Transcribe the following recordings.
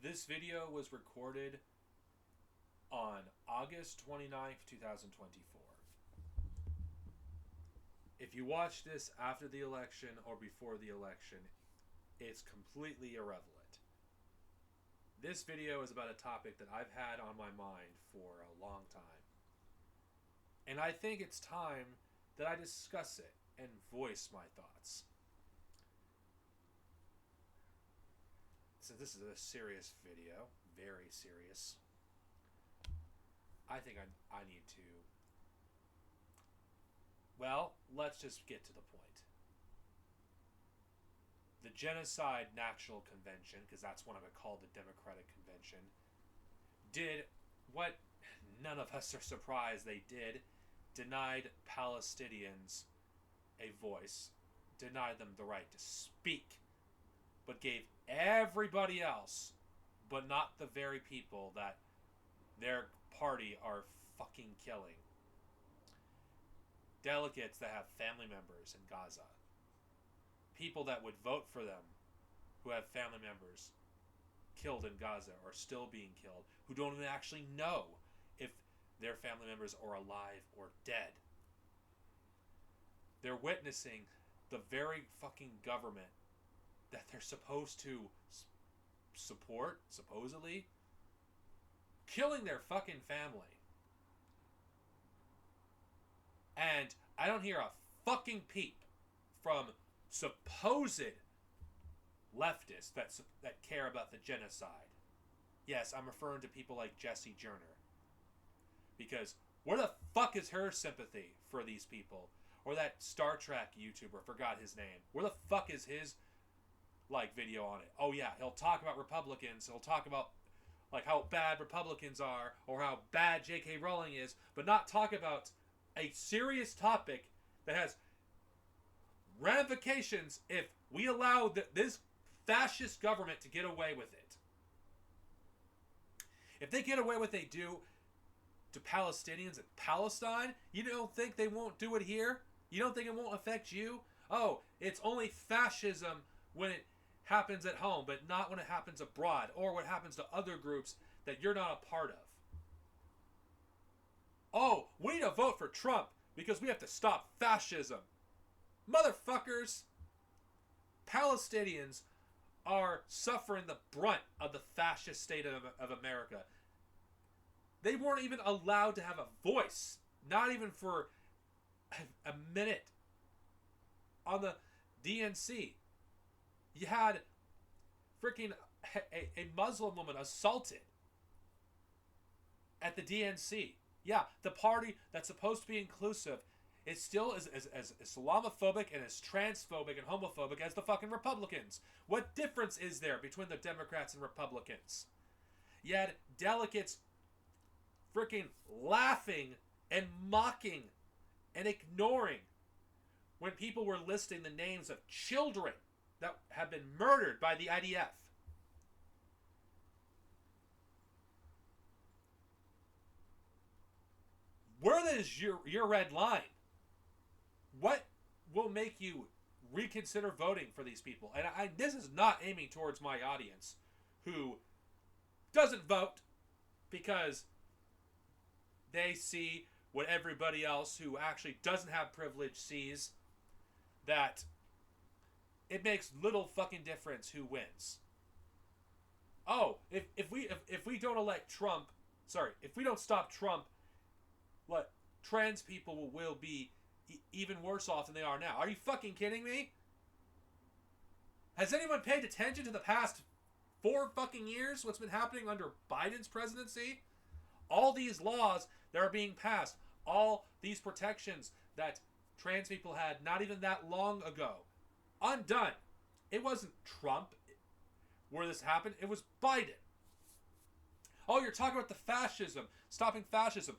This video was recorded on August 29th, 2024. If you watch this after the election or before the election, it's completely irrelevant. This video is about a topic that I've had on my mind for a long time. And I think it's time that I discuss it and voice my thoughts. So this is a serious video, very serious. I think I need to... Well, let's just get to the point. The Genocide National Convention, because that's what I'm going to call the Democratic Convention, did what none of us are surprised they did. Denied Palestinians a voice, denied them the right to speak, but gave everybody else, but not the very people that their party are fucking killing, delegates that have family members in Gaza, people that would vote for them who have family members killed in Gaza or still being killed, who don't even actually know if their family members are alive or dead. They're witnessing the very fucking government that they're supposed to support, supposedly, killing their fucking family. And I don't hear a fucking peep from supposed leftists that care about the genocide. Yes, I'm referring to people like Jesse Jerner. Because where the fuck is her sympathy for these people? Or that Star Trek YouTuber, forgot his name. Where the fuck is his video on it? Oh yeah, he'll talk about Republicans. He'll talk about how bad Republicans are or how bad J.K. Rowling is, but not talk about a serious topic that has ramifications if we allow this fascist government to get away with it. If they get away with what they do to Palestinians in Palestine, you don't think they won't do it here? You don't think it won't affect you? Oh, it's only fascism when it happens at home, but not when it happens abroad, or what happens to other groups that you're not a part of. Oh, we need to vote for Trump because we have to stop fascism. Motherfuckers! Palestinians are suffering the brunt of the fascist state of America. They weren't even allowed to have a voice, not even for a minute. On the DNC, you had freaking a Muslim woman assaulted at the DNC. Yeah, the party that's supposed to be inclusive is still as Islamophobic and as transphobic and homophobic as the fucking Republicans. What difference is there between the Democrats and Republicans? You had delegates freaking laughing and mocking and ignoring when people were listing the names of children that have been murdered by the IDF. Where is your red line? What will make you reconsider voting for these people? And this is not aiming towards my audience who doesn't vote because they see what everybody else who actually doesn't have privilege sees, that it makes little fucking difference who wins. Oh, if we don't elect Trump, if we don't stop Trump, what, trans people will be even worse off than they are now. Are you fucking kidding me? Has anyone paid attention to the past 4 fucking years? What's been happening under Biden's presidency? All these laws that are being passed, all these protections that trans people had not even that long ago, undone. It wasn't Trump where this happened. It was Biden. Oh, you're talking about the fascism, stopping fascism.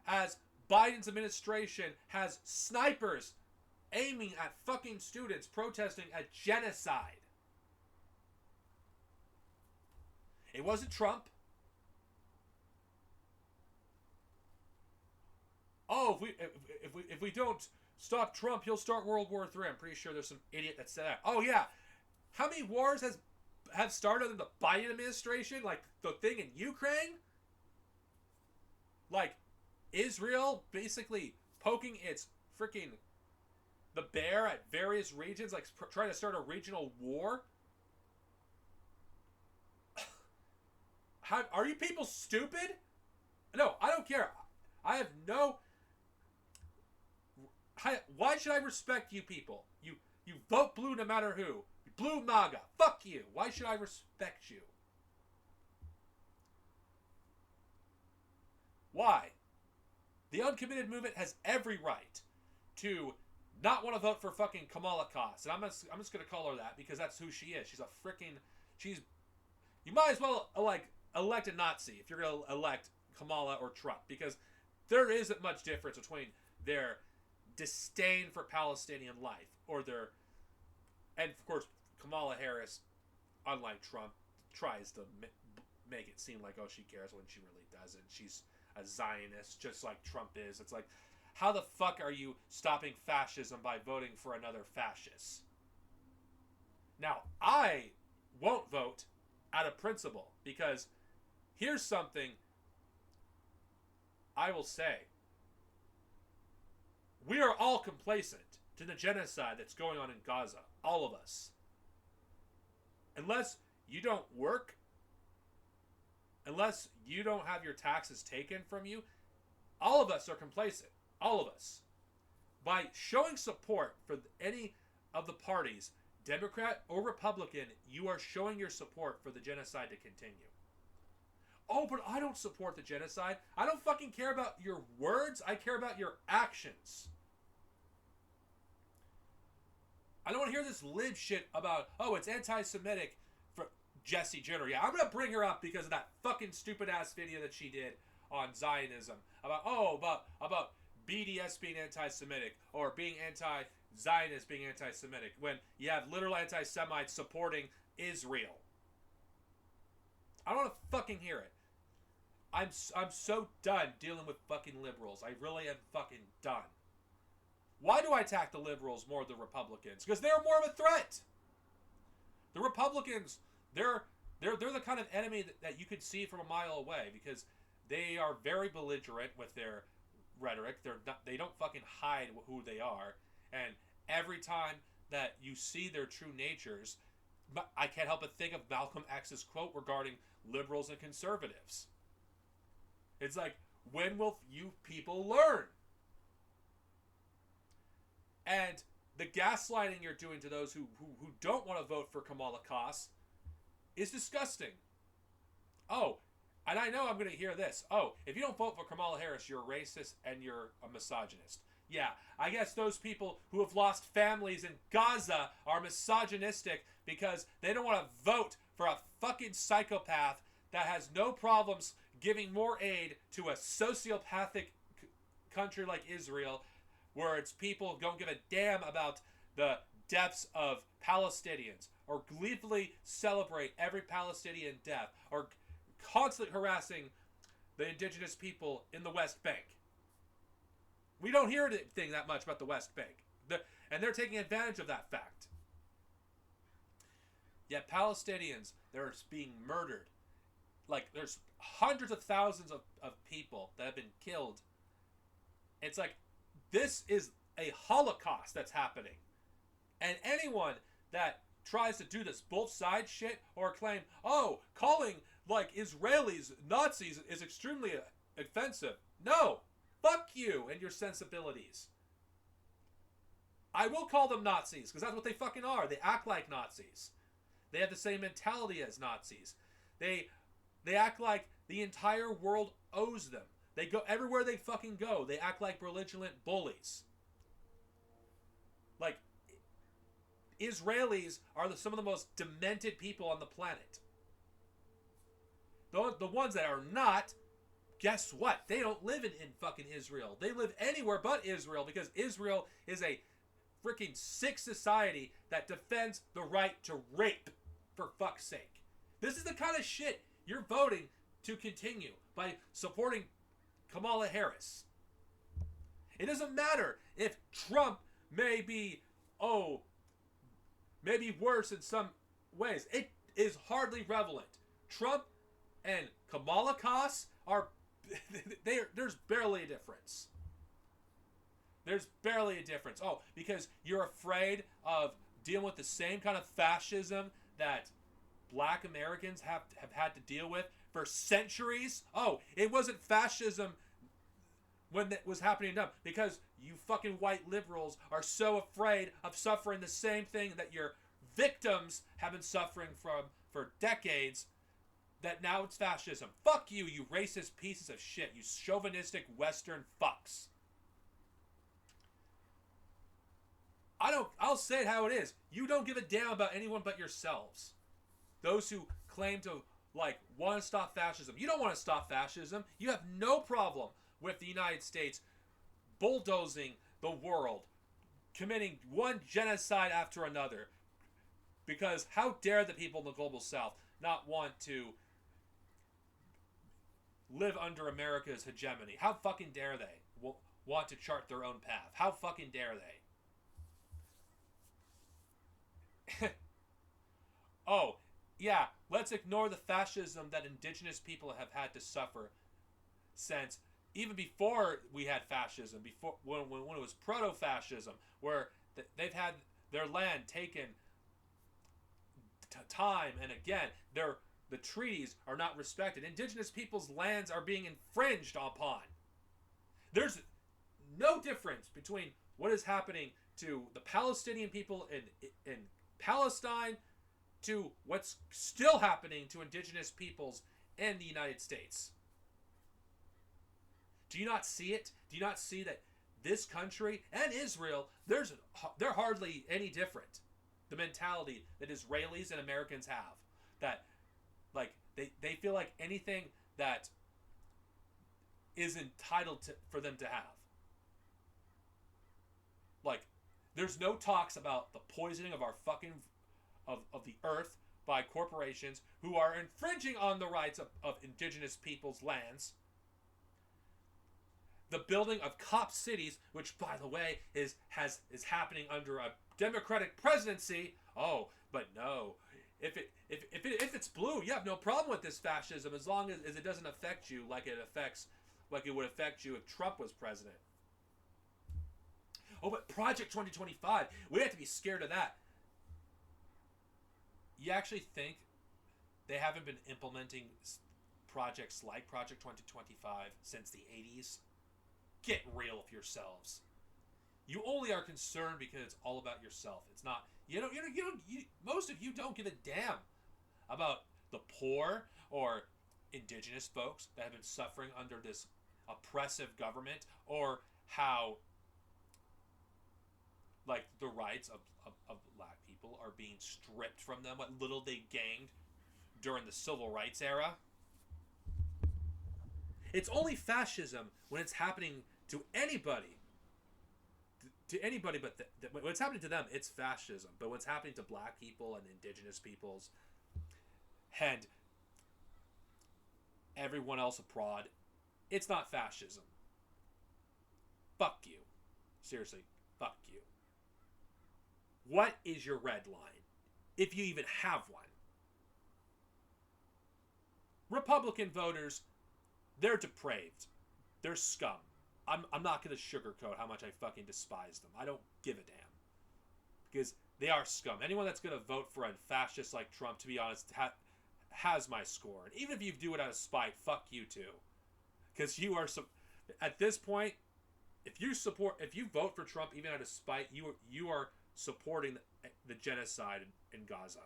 As Biden's administration has snipers aiming at fucking students protesting a genocide. It wasn't Trump. Oh, if we don't stop Trump, he'll start World War III. I'm pretty sure there's some idiot that said that. Oh yeah, how many wars has have started in the Biden administration, like the thing in Ukraine, like Israel basically poking its freaking the bear at various regions, like trying to start a regional war. How, are you people stupid? No, I don't care. I have no. Why should I respect you people? You vote blue no matter who. Blue MAGA. Fuck you. Why should I respect you? Why? The uncommitted movement has every right to not want to vote for fucking Kamala Kast. And I'm just going to call her that because that's who she is. She's a freaking... You might as well elect a Nazi if you're going to elect Kamala or Trump, because there isn't much difference between their disdain for Palestinian life or their... And, of course, Kamala Harris, unlike Trump, tries to make it seem like, oh, she cares when she really doesn't. She's a Zionist, just like Trump is. It's like, how the fuck are you stopping fascism by voting for another fascist? Now, I won't vote out of principle, because here's something I will say. We are all complacent to the genocide that's going on in Gaza. All of us. Unless you don't work, unless you don't have your taxes taken from you, all of us are complacent. All of us. By showing support for any of the parties, Democrat or Republican, you are showing your support for the genocide to continue. Oh, but I don't support the genocide. I don't fucking care about your words. I care about your actions. I don't want to hear this lib shit about, oh, it's anti-Semitic for Jessie Jenner. Yeah, I'm going to bring her up because of that fucking stupid-ass video that she did on Zionism. About BDS being anti-Semitic or being anti-Zionist being anti-Semitic when you have literal anti-Semites supporting Israel. I don't want to fucking hear it. I'm so done dealing with fucking liberals. I really am fucking done. Why do I attack the liberals more than the Republicans? Because they're more of a threat. The Republicans, they're the kind of enemy that you could see from a mile away, because they are very belligerent with their rhetoric. They don't fucking hide who they are. And every time that you see their true natures, I can't help but think of Malcolm X's quote regarding liberals and conservatives. It's like, when will you people learn? And the gaslighting you're doing to those who don't want to vote for Kamala Kast is disgusting. Oh, and I know I'm going to hear this. Oh, if you don't vote for Kamala Harris, you're a racist and you're a misogynist. Yeah, I guess those people who have lost families in Gaza are misogynistic because they don't want to vote for a fucking psychopath that has no problems giving more aid to a sociopathic country like Israel, where its people don't give a damn about the deaths of Palestinians, or gleefully celebrate every Palestinian death, or constantly harassing the indigenous people in the West Bank. We don't hear anything that much about the West Bank. And they're taking advantage of that fact. Yet Palestinians, they're being murdered. Like, there's hundreds of thousands of people that have been killed. It's like, this is a Holocaust that's happening. And anyone that tries to do this both sides shit or claim, oh, calling like Israelis Nazis is extremely offensive. No. Fuck you and your sensibilities. I will call them Nazis because that's what they fucking are. They act like Nazis. They have the same mentality as Nazis. They act like the entire world owes them. They go everywhere they fucking go. They act like belligerent bullies. Like, Israelis are some of the most demented people on the planet. The ones that are not, guess what? They don't live in fucking Israel. They live anywhere but Israel, because Israel is a freaking sick society that defends the right to rape, for fuck's sake. This is the kind of shit you're voting to continue by supporting Kamala Harris. It doesn't matter if Trump may be, maybe worse in some ways. is hardly relevant. Trump and Kamala Khass are there's barely a difference. There's barely a difference. Oh, because you're afraid of dealing with the same kind of fascism that black Americans have had to deal with for centuries. Oh, it wasn't fascism when that was happening to them because you fucking white liberals are so afraid of suffering the same thing that your victims have been suffering from for decades that now it's fascism. Fuck you, you racist pieces of shit, you chauvinistic Western fucks. I'll say it how it is. You don't give a damn about anyone but yourselves. Those who claim to, want to stop fascism. You don't want to stop fascism. You have no problem with the United States bulldozing the world, committing one genocide after another. Because how dare the people in the global south not want to live under America's hegemony? How fucking dare they want to chart their own path? How fucking dare they? Oh, yeah, let's ignore the fascism that indigenous people have had to suffer since even before we had fascism, before when it was proto-fascism, where they've had their land taken time and again. The treaties are not respected. Indigenous people's lands are being infringed upon. There's no difference between what is happening to the Palestinian people in Palestine to what's still happening to indigenous peoples in the United States. Do you not see it? Do you not see that this country and Israel, they're hardly any different? The mentality that Israelis and Americans have, that they feel like anything that is entitled for them to have. There's no talks about the poisoning of our fucking of the earth by corporations who are infringing on the rights of indigenous people's lands. The building of cop cities, which by the way is happening under a Democratic presidency. Oh, but no. If it's blue, you have no problem with this fascism as long as it doesn't affect you like it would affect you if Trump was president. Oh, but Project 2025, we have to be scared of that. You actually think they haven't been implementing projects like Project 2025 since the 80s? Get real with yourselves. You only are concerned because it's all about yourself. It's not. Most of you don't give a damn about the poor or indigenous folks that have been suffering under this oppressive government, or how the rights of black people are being stripped from them, what little they gained during the civil rights era. It's only fascism when it's happening to anybody. To anybody but when it's happening to them, it's fascism. But when it's happening to black people and indigenous peoples and everyone else abroad, it's not fascism. Fuck you. Seriously, fuck you. What is your red line? If you even have one. Republican voters, they're depraved. They're scum. I'm not going to sugarcoat how much I fucking despise them. I don't give a damn. Because they are scum. Anyone that's going to vote for a fascist like Trump, to be honest, has my score. And even if you do it out of spite, fuck you too. Because you are... At this point, if you vote for Trump even out of spite, you are supporting the genocide in Gaza.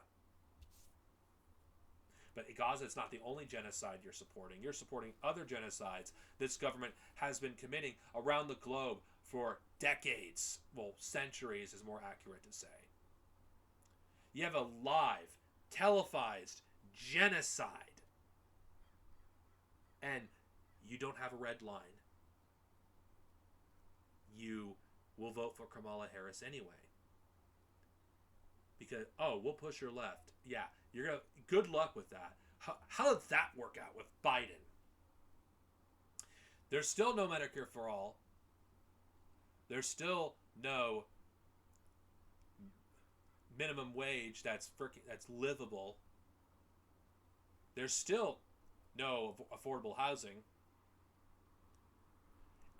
But Gaza is not the only genocide you're supporting. You're supporting other genocides this government has been committing around the globe for decades. Well, centuries is more accurate to say. You have a live, televised genocide. And you don't have a red line. You will vote for Kamala Harris anyway. Because, we'll push her left. Yeah, you're gonna. Good luck with that. How did that work out with Biden? There's still no Medicare for all. There's still no minimum wage that's livable. There's still no affordable housing.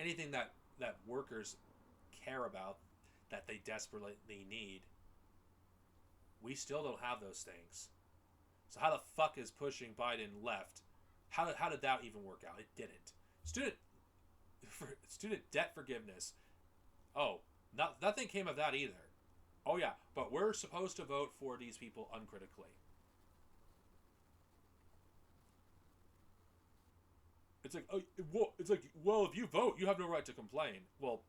Anything that workers care about, that they desperately need, we still don't have those things. So how the fuck is pushing Biden left? How did that even work out? It didn't. Student debt forgiveness. Oh, nothing came of that either. Oh yeah, but we're supposed to vote for these people uncritically. It's like, well, if you vote, you have no right to complain. Well,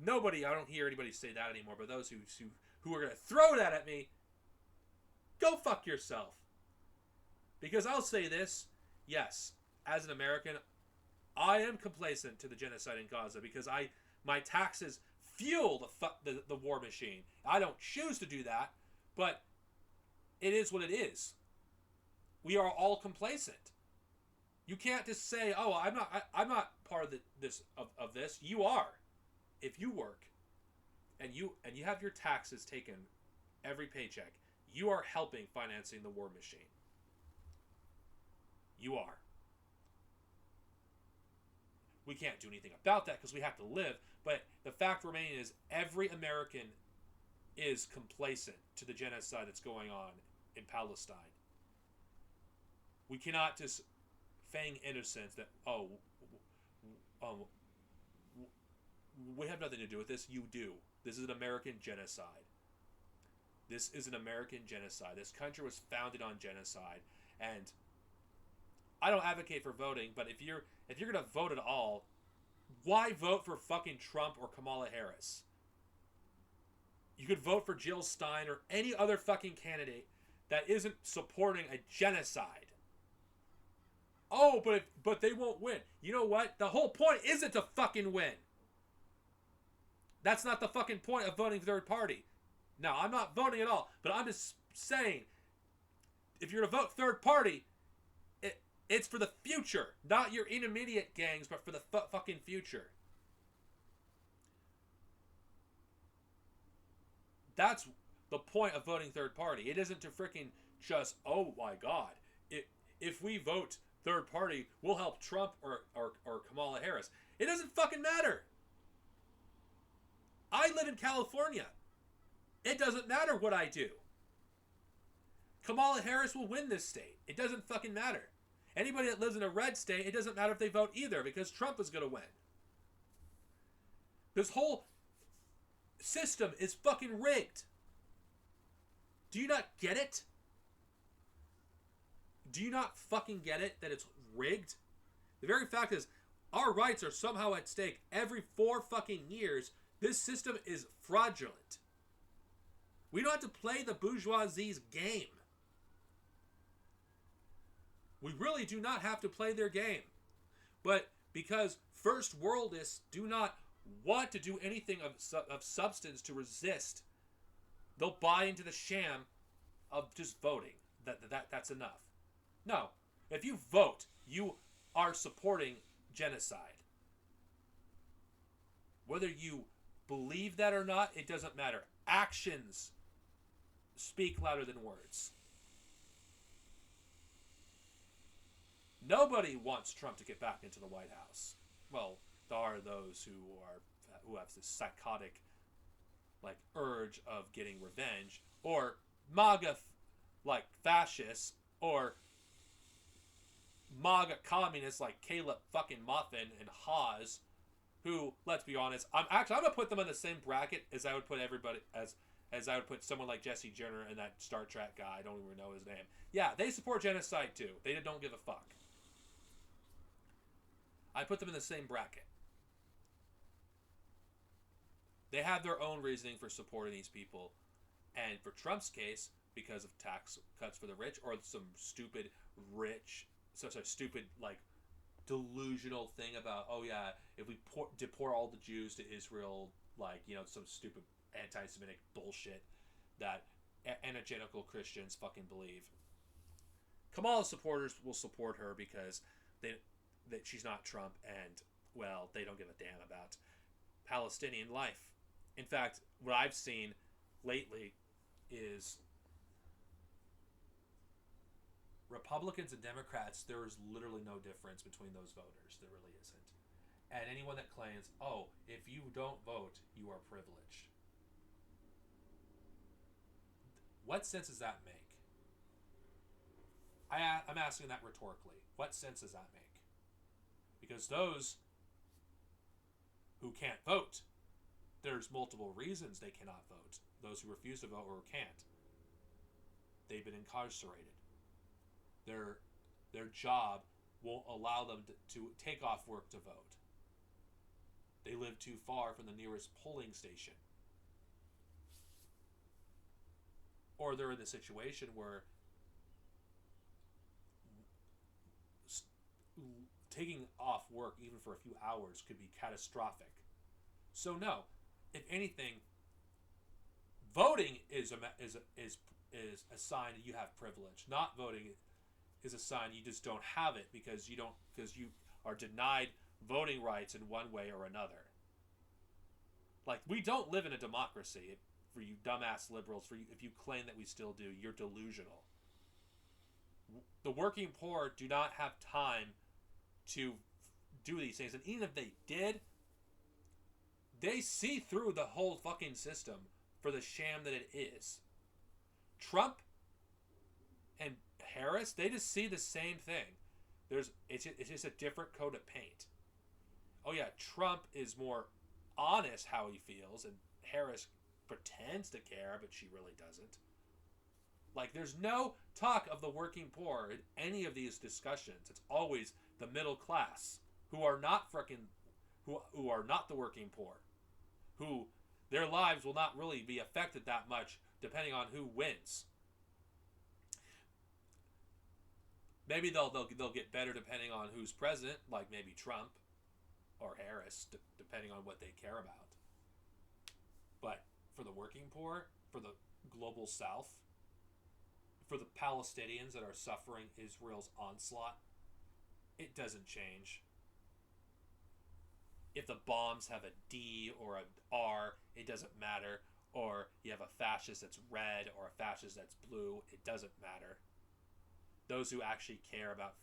nobody. I don't hear anybody say that anymore. But those who are gonna throw that at me, go fuck yourself. Because I'll say this: yes, as an American, I am complacent to the genocide in Gaza because my taxes fuel the war machine. I don't choose to do that, but it is what it is. We are all complacent. You can't just say, "Oh, I'm not part of this." You are. If you work and you have your taxes taken every paycheck, you are helping financing the war machine. You are. We can't do anything about that because we have to live, but the fact remaining is every American is complacent to the genocide that's going on in Palestine. We cannot just feign innocence that, we have nothing to do with this. You do. This is an American genocide. This is an American genocide. This country was founded on genocide, and I don't advocate for voting, but if you're gonna vote at all, why vote for fucking Trump or Kamala Harris? You could vote for Jill Stein or any other fucking candidate that isn't supporting a genocide. Oh, but they won't win. You know what? The whole point isn't to fucking win. That's not the fucking point of voting third party. No, I'm not voting at all, but I'm just saying, if you're gonna vote third party, it's for the future, not your intermediate gangs, but for the fucking future. That's the point of voting third party. It isn't to freaking just, oh my god, if we vote third party, we'll help Trump or Kamala Harris. It doesn't fucking matter. I live in California. It doesn't matter what I do. Kamala Harris will win this state. It doesn't fucking matter. Anybody that lives in a red state, it doesn't matter if they vote either because Trump is going to win. This whole system is fucking rigged. Do you not get it? Do you not fucking get it that it's rigged? The very fact is, our rights are somehow at stake every 4 fucking years. This system is fraudulent. We don't have to play the bourgeoisie's game. We really do not have to play their game. But because first worldists do not want to do anything of substance to resist, they'll buy into the sham of just voting. That's enough. No. If you vote, you are supporting genocide. Whether you believe that or not, it doesn't matter. Actions speak louder than words. Nobody wants Trump to get back into the White House. Well, there are those who have this psychotic urge of getting revenge, or MAGA fascists, or MAGA communists like Caleb fucking Muffin and Hawes, who, let's be honest, I'm gonna put them in the same bracket as I would put everybody as I would put someone like Jesse Jenner and that Star Trek guy. I don't even know his name. Yeah, they support genocide too. They don't give a fuck. I put them in the same bracket. They have their own reasoning for supporting these people. And for Trump's case, because of tax cuts for the rich, or some stupid delusional thing about, oh yeah, if we deport all the Jews to Israel, some stupid anti-Semitic bullshit that anagenical Christians fucking believe. Kamala's supporters will support her because that she's not Trump, and, well, they don't give a damn about Palestinian life. In fact, what I've seen lately is Republicans and Democrats, there is literally no difference between those voters. There really isn't. And anyone that claims, oh, if you don't vote, you are privileged. What sense does that make? I'm asking that rhetorically. What sense does that make? Because those who can't vote, there's multiple reasons they cannot vote. Those who refuse to vote or can't, they've been incarcerated. Their job won't allow them to take off work to vote. They live too far from the nearest polling station. Or they're in the situation where taking off work even for a few hours could be catastrophic. So no, if anything, voting is a sign that you have privilege. Not voting is a sign you just don't have it because you are denied voting rights in one way or another. Like, we don't live in a democracy. For you dumbass liberals, if you claim that we still do, you're delusional. The working poor do not have time to do these things, and even if they did, they see through the whole fucking system for the sham that it is. Trump and Harris, they just see the same thing. It's just a different coat of paint. Oh yeah, Trump is more honest how he feels, and Harris pretends to care, but she really doesn't. Like, there's no talk of the working poor in any of these discussions. It's always the middle class who are not who are not the working poor, who their lives will not really be affected that much depending on who wins. Maybe they'll get better depending on who's president, like maybe Trump or Harris, depending on what they care about. But for the working poor, for the global south, for the Palestinians that are suffering Israel's onslaught, it doesn't change. If the bombs have a D or an R, it doesn't matter. Or you have a fascist that's red or a fascist that's blue, it doesn't matter. Those who actually care about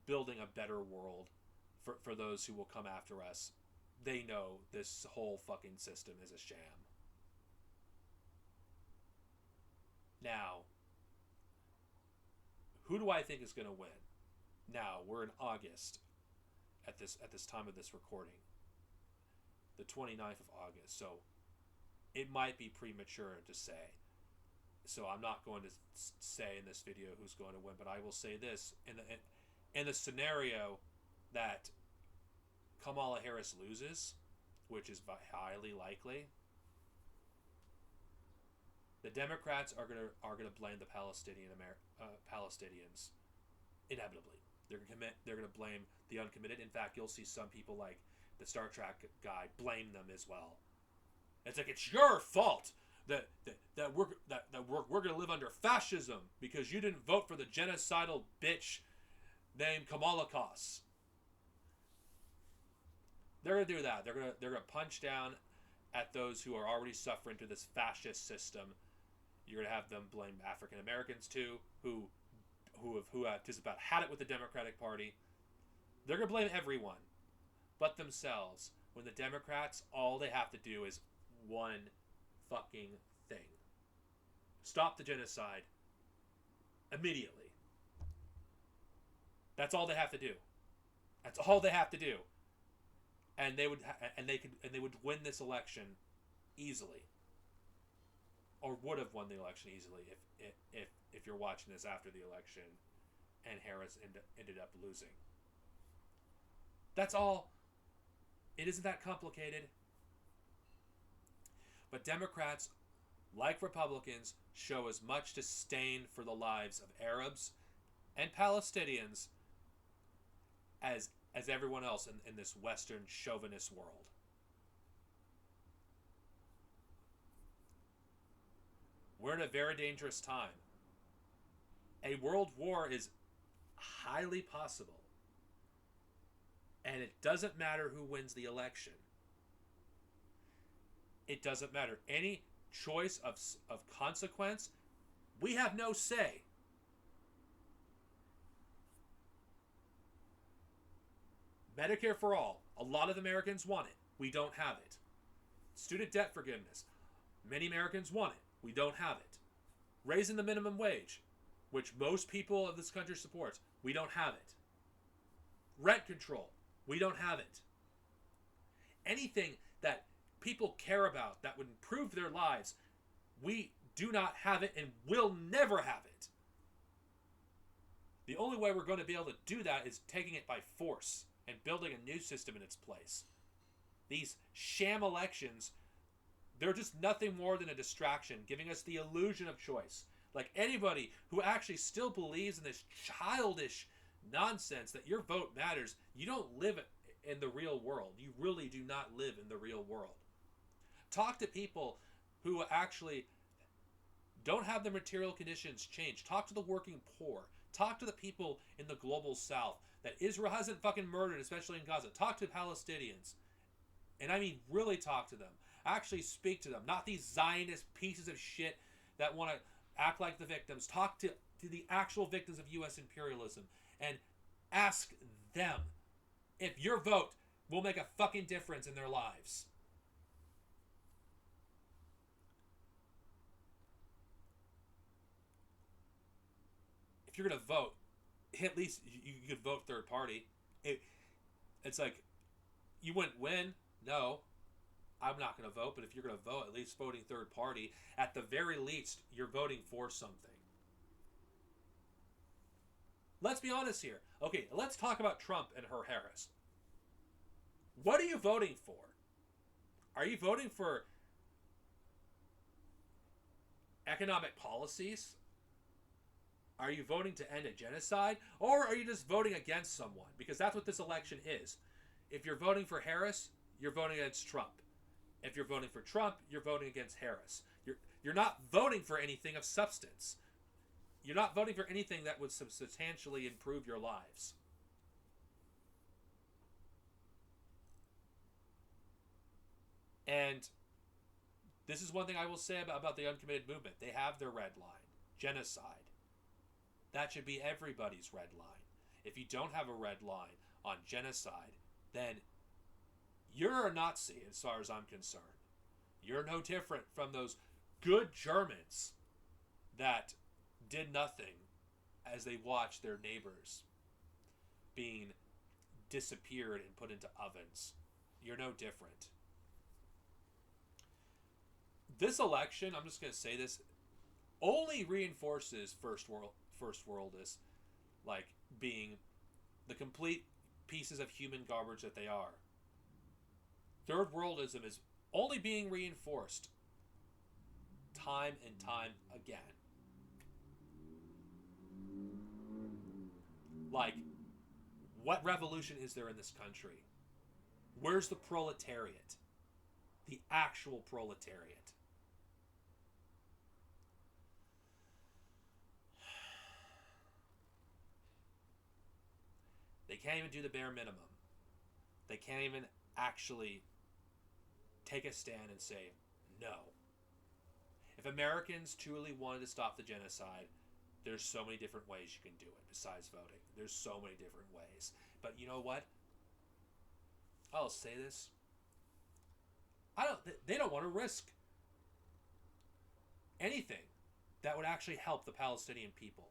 building a better world for those who will come after us, they know this whole fucking system is a sham. Now, who do I think is going to win? Now, we're in August at this time of this recording. The 29th of August. So it might be premature to say. So I'm not going to say in this video who's going to win, but I will say this. In the scenario that Kamala Harris loses, which is highly likely, the Democrats are gonna blame the Palestinians inevitably. They're gonna blame the uncommitted. In fact, you'll see some people like the Star Trek guy blame them as well. It's like, it's your fault that we're gonna live under fascism because you didn't vote for the genocidal bitch named Kamala Kos. They're gonna do that. They're gonna punch down at those who are already suffering through this fascist system. You're gonna have them blame African Americans too, who have just about had it with the Democratic Party. They're gonna blame everyone but themselves. When the Democrats, all they have to do is one fucking thing: stop the genocide immediately. That's all they have to do. That's all they have to do. And they would win this election easily, or would have won the election easily if you're watching this after the election and Harris ended up losing. That's all. It isn't that complicated. But Democrats, like Republicans, show as much disdain for the lives of Arabs and Palestinians as everyone else in this Western chauvinist world. We're in a very dangerous time. A world war is highly possible. And it doesn't matter who wins the election. It doesn't matter. Any choice of consequence, we have no say. Medicare for all. A lot of Americans want it. We don't have it. Student debt forgiveness. Many Americans want it. We don't have it. Raising the minimum wage, which most people of this country supports. We don't have it. Rent control. We don't have it. Anything that people care about that would improve their lives, we do not have it and will never have it. The only way we're going to be able to do that is taking it by force and building a new system in its place. These sham elections, they're just nothing more than a distraction, giving us the illusion of choice. Like anybody who actually still believes in this childish nonsense that your vote matters, you don't live in the real world. You really do not live in the real world. Talk to people who actually don't have their material conditions changed. Talk to the working poor. Talk to the people in the global south that Israel hasn't fucking murdered, especially in Gaza. Talk to Palestinians. And I mean, really talk to them. Actually speak to them. Not these Zionist pieces of shit that want to act like the victims. Talk to the actual victims of U.S. imperialism and ask them if your vote will make a fucking difference in their lives. If you're going to vote, at least you could vote third party. It's like, you wouldn't win. No, I'm not going to vote. But if you're going to vote, at least voting third party. At the very least, you're voting for something. Let's be honest here. Okay, let's talk about Trump and her Harris. What are you voting for? Are you voting for economic policies? Are you voting to end a genocide? Or are you just voting against someone? Because that's what this election is. If you're voting for Harris, you're voting against Trump. If you're voting for Trump, you're voting against Harris. You're not voting for anything of substance. You're not voting for anything that would substantially improve your lives. And this is one thing I will say about the uncommitted movement. They have their red line. Genocide. That should be everybody's red line. If you don't have a red line on genocide, then you're a Nazi as far as I'm concerned. You're no different from those good Germans that did nothing as they watched their neighbors being disappeared and put into ovens. You're no different. This election, I'm just going to say this, only reinforces first worldist, like being the complete pieces of human garbage that they are. Third worldism is only being reinforced time and time again. Like, what revolution is there in this country? Where's the proletariat? The actual proletariat. They can't even do the bare minimum. They can't even actually take a stand and say no. If Americans truly wanted to stop the genocide, there's so many different ways you can do it besides voting. There's so many different ways. But you know what? I'll say this. They don't want to risk anything that would actually help the Palestinian people.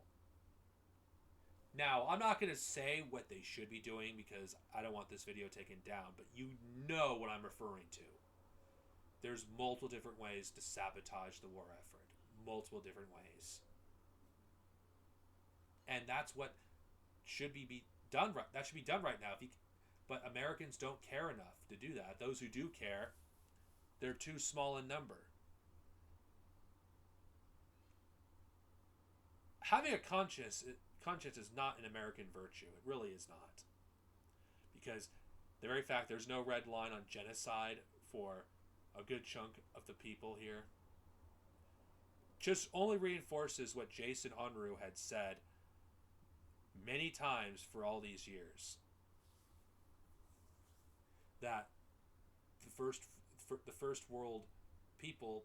Now, I'm not going to say what they should be doing because I don't want this video taken down, but you know what I'm referring to. There's multiple different ways to sabotage the war effort. Multiple different ways. And that's what should be done right. That should be done right now. But Americans don't care enough to do that. Those who do care, they're too small in number. Having a conscience is not an American virtue. It really is not. Because the very fact there's no red line on genocide for a good chunk of the people here just only reinforces what Jason Unruh had said many times for all these years. That the first world people,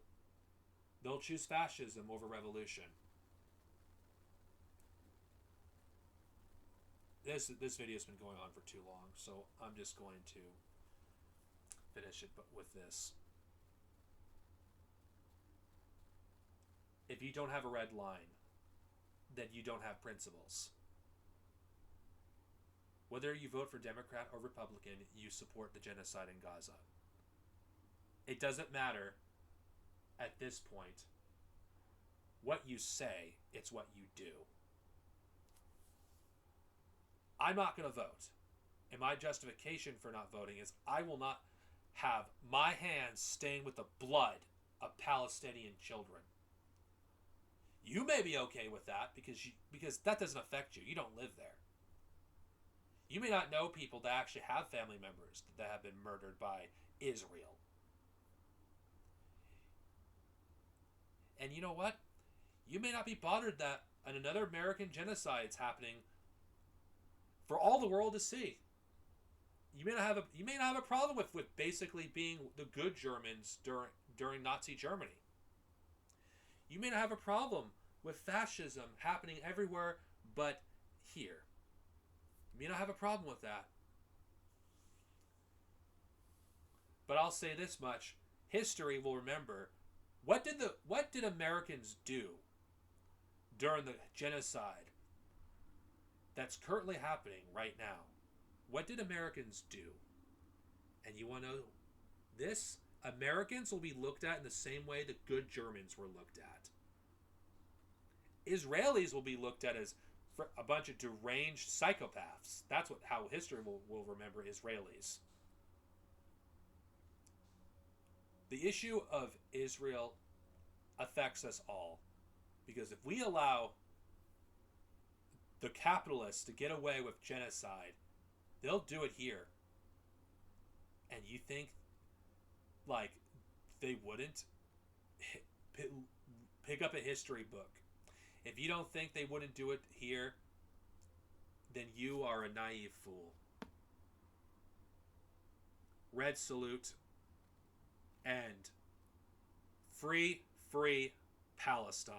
they'll choose fascism over revolution. this video's been going on for too long, so I'm just going to finish it with this. If you don't have a red line, then you don't have principles. Whether you vote for Democrat or Republican, you support the genocide in Gaza. It doesn't matter at this point what you say, it's what you do. I'm not going to vote. And my justification for not voting is I will not have my hands stained with the blood of Palestinian children. You may be okay with that because that doesn't affect you. You don't live there. You may not know people that actually have family members that have been murdered by Israel. And you know what? You may not be bothered that another American genocide is happening for all the world to see. You may not have a problem with basically being the good Germans during Nazi Germany. You may not have a problem with fascism happening everywhere but here. You may not have a problem with that. But I'll say this much. History will remember what did Americans do during the genocide that's currently happening right now? What did Americans do? And you want to know this? Americans will be looked at in the same way the good Germans were looked at. Israelis will be looked at as a bunch of deranged psychopaths. That's how history will remember Israelis. The issue of Israel affects us all. Because if we allow the capitalists to get away with genocide, they'll do it here. And you think, like, they wouldn't pick up a history book? If you don't think they wouldn't do it here, then you are a naive fool. Red salute. And free Palestine.